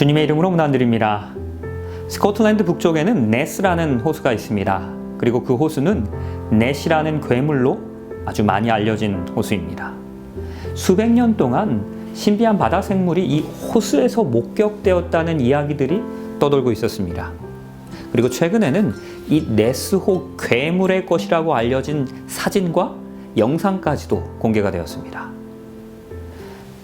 주님의 이름으로 문안드립니다. 스코틀랜드 북쪽에는 네스라는 호수가 있습니다. 그리고 그 호수는 넷이라는 괴물로 아주 많이 알려진 호수입니다. 수백 년 동안 신비한 바다 생물이 이 호수에서 목격되었다는 이야기들이 떠돌고 있었습니다. 그리고 최근에는 이 네스호 괴물의 것이라고 알려진 사진과 영상까지도 공개가 되었습니다.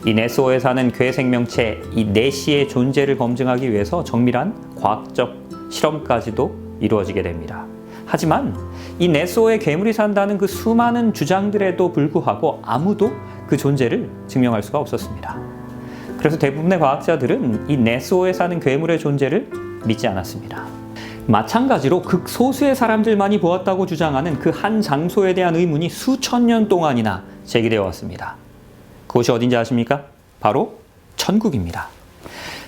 이 네스호에 사는 괴 생명체 이 네시의 존재를 검증하기 위해서 정밀한 과학적 실험까지도 이루어지게 됩니다. 하지만 이 네스호에 괴물이 산다는 그 수많은 주장들에도 불구하고 아무도 그 존재를 증명할 수가 없었습니다. 그래서 대부분의 과학자들은 이 네스호에 사는 괴물의 존재를 믿지 않았습니다. 마찬가지로 극소수의 사람들만이 보았다고 주장하는 그 한 장소에 대한 의문이 수천 년 동안이나 제기되어 왔습니다. 그곳이 어딘지 아십니까? 바로 천국입니다.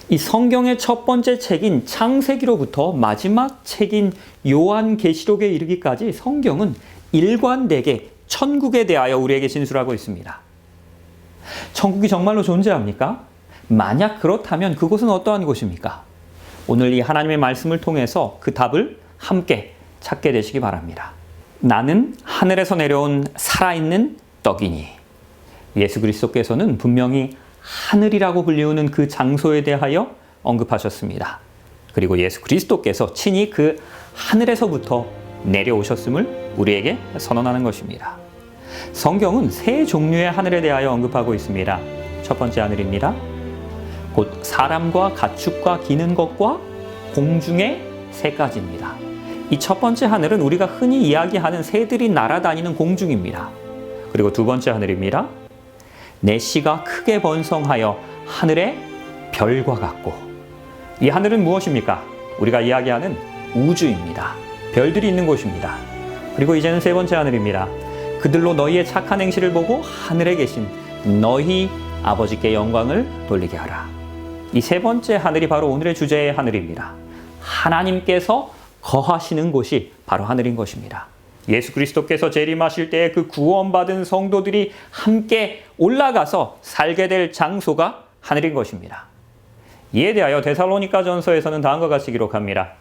이 성경의 첫 번째 책인 창세기로부터 마지막 책인 요한계시록에 이르기까지 성경은 일관되게 천국에 대하여 우리에게 진술하고 있습니다. 천국이 정말로 존재합니까? 만약 그렇다면 그곳은 어떠한 곳입니까? 오늘 이 하나님의 말씀을 통해서 그 답을 함께 찾게 되시기 바랍니다. 나는 하늘에서 내려온 살아있는 떡이니. 예수 그리스도께서는 분명히 하늘이라고 불리우는 그 장소에 대하여 언급하셨습니다. 그리고 예수 그리스도께서 친히 그 하늘에서부터 내려오셨음을 우리에게 선언하는 것입니다. 성경은 세 종류의 하늘에 대하여 언급하고 있습니다. 첫 번째 하늘입니다. 곧 사람과 가축과 기는 것과 공중의 새까지입니다. 이 첫 번째 하늘은 우리가 흔히 이야기하는 새들이 날아다니는 공중입니다. 그리고 두 번째 하늘입니다. 내시가 크게 번성하여 하늘의 별과 같고, 이 하늘은 무엇입니까? 우리가 이야기하는 우주입니다. 별들이 있는 곳입니다. 그리고 이제는 세 번째 하늘입니다. 그들로 너희의 착한 행실을 보고 하늘에 계신 너희 아버지께 영광을 돌리게 하라. 이 세 번째 하늘이 바로 오늘의 주제의 하늘입니다. 하나님께서 거하시는 곳이 바로 하늘인 것입니다. 예수 그리스도께서 재림하실 때에 그 구원받은 성도들이 함께 올라가서 살게 될 장소가 하늘인 것입니다. 이에 대하여 데살로니가 전서에서는 다음과 같이 기록합니다.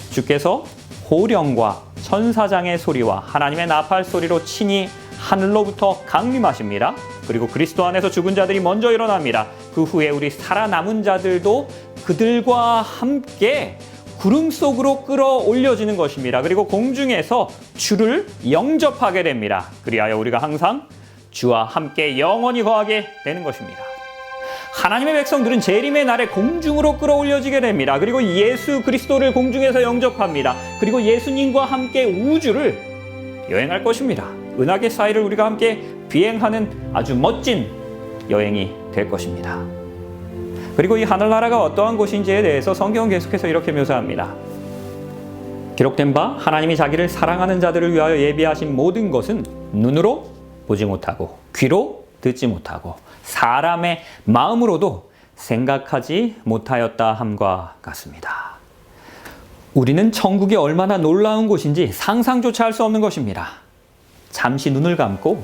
주께서 호령과 천사장의 소리와 하나님의 나팔 소리로 친히 하늘로부터 강림하십니다. 그리고 그리스도 안에서 죽은 자들이 먼저 일어납니다. 그 후에 우리 살아남은 자들도 그들과 함께 구름 속으로 끌어올려지는 것입니다. 그리고 공중에서 주를 영접하게 됩니다. 그리하여 우리가 항상 주와 함께 영원히 거하게 되는 것입니다. 하나님의 백성들은 재림의 날에 공중으로 끌어올려지게 됩니다. 그리고 예수 그리스도를 공중에서 영접합니다. 그리고 예수님과 함께 우주를 여행할 것입니다. 은하계 사이를 우리가 함께 비행하는 아주 멋진 여행이 될 것입니다. 그리고 이 하늘나라가 어떠한 곳인지에 대해서 성경은 계속해서 이렇게 묘사합니다. 기록된 바 하나님이 자기를 사랑하는 자들을 위하여 예비하신 모든 것은 눈으로 보지 못하고 귀로 듣지 못하고 사람의 마음으로도 생각하지 못하였다 함과 같습니다. 우리는 천국이 얼마나 놀라운 곳인지 상상조차 할 수 없는 것입니다. 잠시 눈을 감고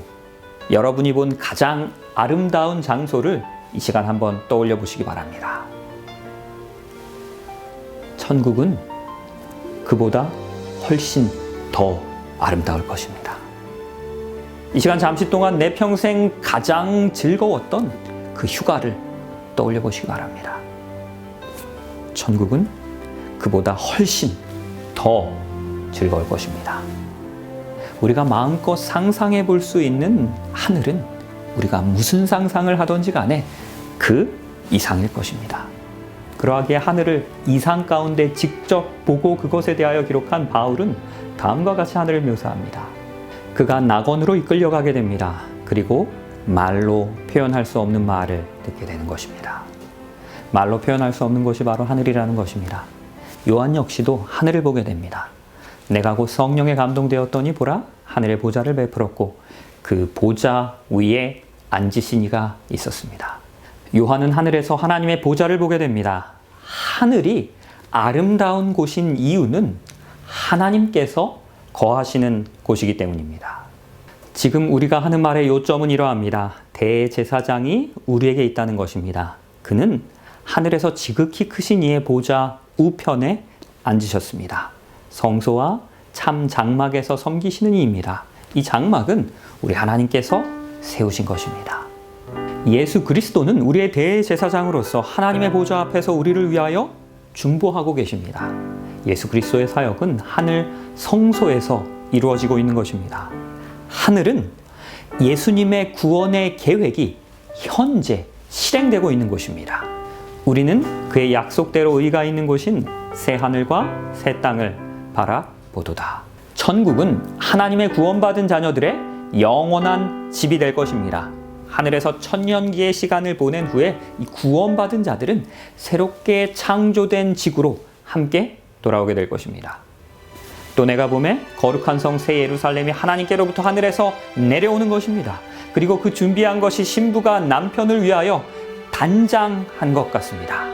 여러분이 본 가장 아름다운 장소를 이 시간 한번 떠올려 보시기 바랍니다. 천국은 그보다 훨씬 더 아름다울 것입니다. 이 시간 잠시 동안 내 평생 가장 즐거웠던 그 휴가를 떠올려 보시기 바랍니다. 천국은 그보다 훨씬 더 즐거울 것입니다. 우리가 마음껏 상상해 볼 수 있는 하늘은 우리가 무슨 상상을 하든지 간에 그 이상일 것입니다. 그러하기에 하늘을 이상 가운데 직접 보고 그것에 대하여 기록한 바울은 다음과 같이 하늘을 묘사합니다. 그가 낙원으로 이끌려가게 됩니다. 그리고 말로 표현할 수 없는 말을 듣게 되는 것입니다. 말로 표현할 수 없는 것이 바로 하늘이라는 것입니다. 요한 역시도 하늘을 보게 됩니다. 내가 곧 성령에 감동되었더니 보라 하늘의 보좌를 베풀었고 그 보좌 위에 앉으신 이가 있었습니다. 요한은 하늘에서 하나님의 보좌를 보게 됩니다. 하늘이 아름다운 곳인 이유는 하나님께서 거하시는 곳이기 때문입니다. 지금 우리가 하는 말의 요점은 이러합니다. 대제사장이 우리에게 있다는 것입니다. 그는 하늘에서 지극히 크신 이의 보좌 우편에 앉으셨습니다. 성소와 참 장막에서 섬기시는 이입니다. 이 장막은 우리 하나님께서 세우신 것입니다. 예수 그리스도는 우리의 대제사장으로서 하나님의 보좌 앞에서 우리를 위하여 중보하고 계십니다. 예수 그리스도의 사역은 하늘 성소에서 이루어지고 있는 것입니다. 하늘은 예수님의 구원의 계획이 현재 실행되고 있는 곳입니다. 우리는 그의 약속대로 의가 있는 곳인 새 하늘과 새 땅을 바라보도다. 천국은 하나님의 구원받은 자녀들의 영원한 집이 될 것입니다. 하늘에서 천년기의 시간을 보낸 후에 이 구원받은 자들은 새롭게 창조된 지구로 함께 돌아오게 될 것입니다. 또 내가 보매 거룩한 성 새 예루살렘이 하나님께로부터 하늘에서 내려오는 것입니다. 그리고 그 준비한 것이 신부가 남편을 위하여 단장한 것 같습니다.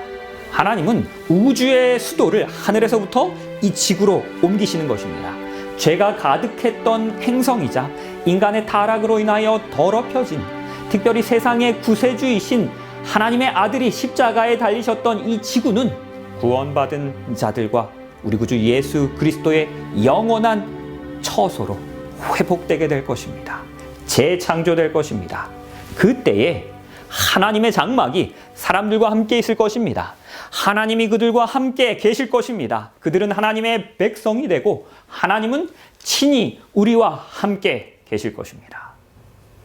하나님은 우주의 수도를 하늘에서부터 이 지구로 옮기시는 것입니다. 죄가 가득했던 행성이자 인간의 타락으로 인하여 더럽혀진, 특별히 세상의 구세주이신 하나님의 아들이 십자가에 달리셨던 이 지구는 구원받은 자들과 우리 구주 예수 그리스도의 영원한 처소로 회복되게 될 것입니다. 재창조될 것입니다. 그때에 하나님의 장막이 사람들과 함께 있을 것입니다. 하나님이 그들과 함께 계실 것입니다. 그들은 하나님의 백성이 되고 하나님은 친히 우리와 함께 계실 것입니다.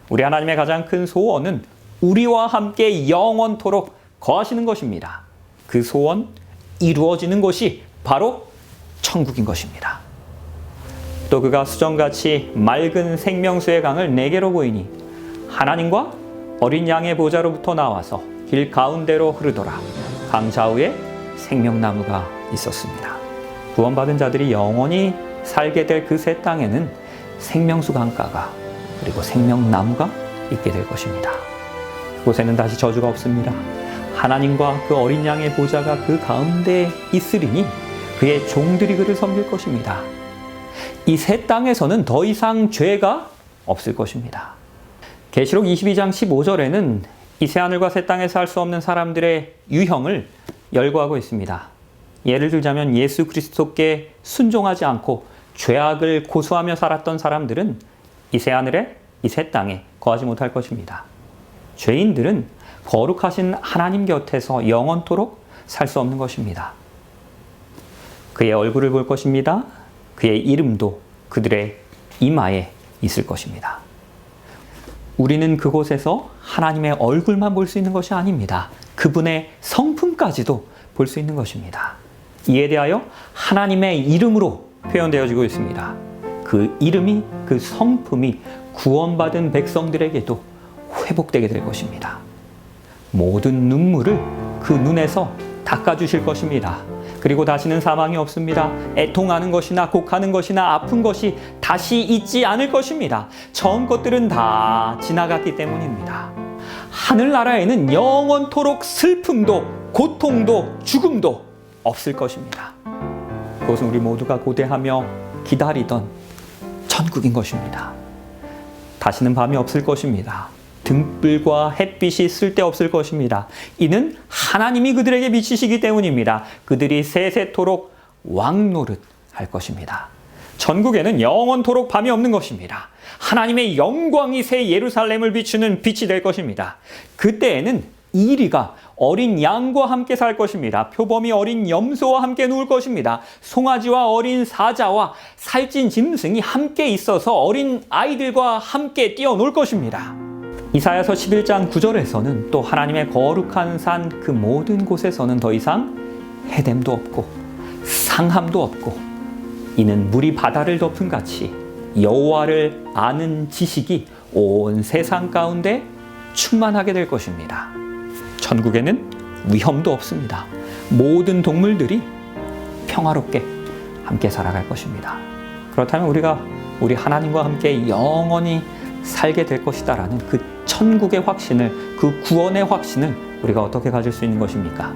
우리 하나님의 가장 큰 소원은 우리와 함께 영원토록 거하시는 것입니다. 그 소원 이루어지는 곳이 바로 천국인 것입니다. 또 그가 수정같이 맑은 생명수의 강을 네개로 보이니 하나님과 어린 양의 보좌로부터 나와서 길 가운데로 흐르더라. 강 좌우에 생명나무가 있었습니다. 구원받은 자들이 영원히 살게 될 그 새 땅에는 생명수 강가가 그리고 생명나무가 있게 될 것입니다. 그곳에는 다시 저주가 없습니다. 하나님과 그 어린 양의 보좌가 그 가운데에 있으리니 그의 종들이 그를 섬길 것입니다. 이 새 땅에서는 더 이상 죄가 없을 것입니다. 계시록 22장 15절에는 이 새하늘과 새 땅에서 살 수 없는 사람들의 유형을 열거하고 있습니다. 예를 들자면 예수 그리스도께 순종하지 않고 죄악을 고수하며 살았던 사람들은 이 새하늘에 이 새 땅에 거하지 못할 것입니다. 죄인들은 거룩하신 하나님 곁에서 영원토록 살 수 없는 것입니다. 그의 얼굴을 볼 것입니다. 그의 이름도 그들의 이마에 있을 것입니다. 우리는 그곳에서 하나님의 얼굴만 볼 수 있는 것이 아닙니다. 그분의 성품까지도 볼 수 있는 것입니다. 이에 대하여 하나님의 이름으로 표현되어지고 있습니다. 그 이름이, 그 성품이 구원받은 백성들에게도 회복되게 될 것입니다. 모든 눈물을 그 눈에서 닦아주실 것입니다. 그리고 다시는 사망이 없습니다. 애통하는 것이나 곡하는 것이나 아픈 것이 다시 있지 않을 것입니다. 처음 것들은 다 지나갔기 때문입니다. 하늘나라에는 영원토록 슬픔도 고통도 죽음도 없을 것입니다. 그것은 우리 모두가 고대하며 기다리던 천국인 것입니다. 다시는 밤이 없을 것입니다. 등불과 햇빛이 쓸데없을 것입니다. 이는 하나님이 그들에게 비치시기 때문입니다. 그들이 세세토록 왕노릇 할 것입니다. 전국에는 영원토록 밤이 없는 것입니다. 하나님의 영광이 새 예루살렘을 비추는 빛이 될 것입니다. 그때에는 이리가 어린 양과 함께 살 것입니다. 표범이 어린 염소와 함께 누울 것입니다. 송아지와 어린 사자와 살찐 짐승이 함께 있어서 어린 아이들과 함께 뛰어놀 것입니다. 이사야서 11장 9절에서는 또 하나님의 거룩한 산 그 모든 곳에서는 더 이상 해됨도 없고 상함도 없고 이는 물이 바다를 덮은 같이 여호와를 아는 지식이 온 세상 가운데 충만하게 될 것입니다. 천국에는 위험도 없습니다. 모든 동물들이 평화롭게 함께 살아갈 것입니다. 그렇다면 우리가 우리 하나님과 함께 영원히 살게 될 것이다라는 그 천국의 확신을, 그 구원의 확신을 우리가 어떻게 가질 수 있는 것입니까?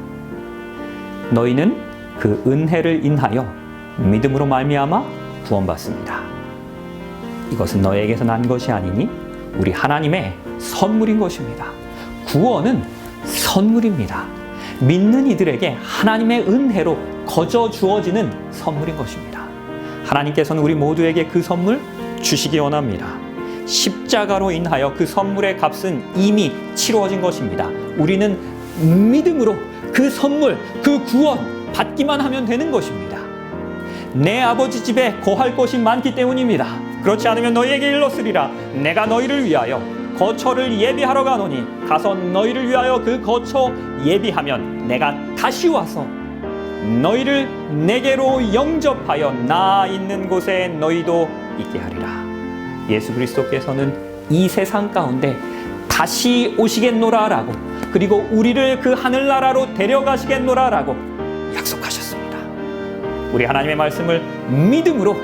너희는 그 은혜를 인하여 믿음으로 말미암아 구원받습니다. 이것은 너에게서 난 것이 아니니 우리 하나님의 선물인 것입니다. 구원은 선물입니다. 믿는 이들에게 하나님의 은혜로 거저 주어지는 선물인 것입니다. 하나님께서는 우리 모두에게 그 선물 주시기 원합니다. 십자가로 인하여 그 선물의 값은 이미 치루어진 것입니다. 우리는 믿음으로 그 선물, 그 구원 받기만 하면 되는 것입니다. 내 아버지 집에 거할 곳이 많기 때문입니다. 그렇지 않으면 너희에게 일렀으리라. 내가 너희를 위하여 거처를 예비하러 가노니 가서 너희를 위하여 그 거처 예비하면 내가 다시 와서 너희를 내게로 영접하여 나 있는 곳에 너희도 있게 하리라. 예수 그리스도께서는 이 세상 가운데 다시 오시겠노라라고, 그리고 우리를 그 하늘나라로 데려가시겠노라라고 약속하셨습니다. 우리 하나님의 말씀을 믿음으로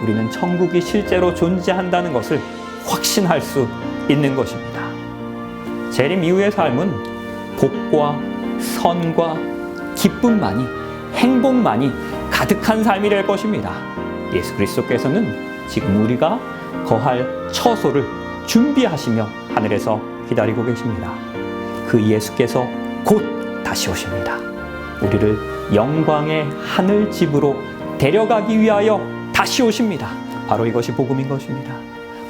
우리는 천국이 실제로 존재한다는 것을 확신할 수 있는 것입니다. 재림 이후의 삶은 복과 선과 기쁨만이, 행복만이 가득한 삶이 될 것입니다. 예수 그리스도께서는 지금 우리가 거할 처소를 준비하시며 하늘에서 기다리고 계십니다. 그 예수께서 곧 다시 오십니다. 우리를 영광의 하늘 집으로 데려가기 위하여 다시 오십니다. 바로 이것이 복음인 것입니다.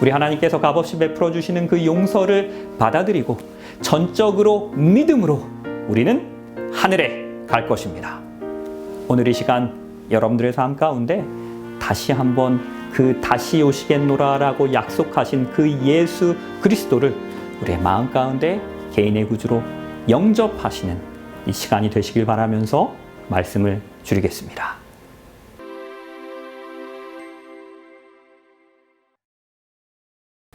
우리 하나님께서 값없이 베풀어 주시는 그 용서를 받아들이고 전적으로 믿음으로 우리는 하늘에 갈 것입니다. 오늘 이 시간 여러분들의 삶 가운데 다시 한번 그 다시 오시겠노라라고 약속하신 그 예수 그리스도를 우리의 마음 가운데 개인의 구주로 영접하시는 이 시간이 되시길 바라면서 말씀을 줄이겠습니다.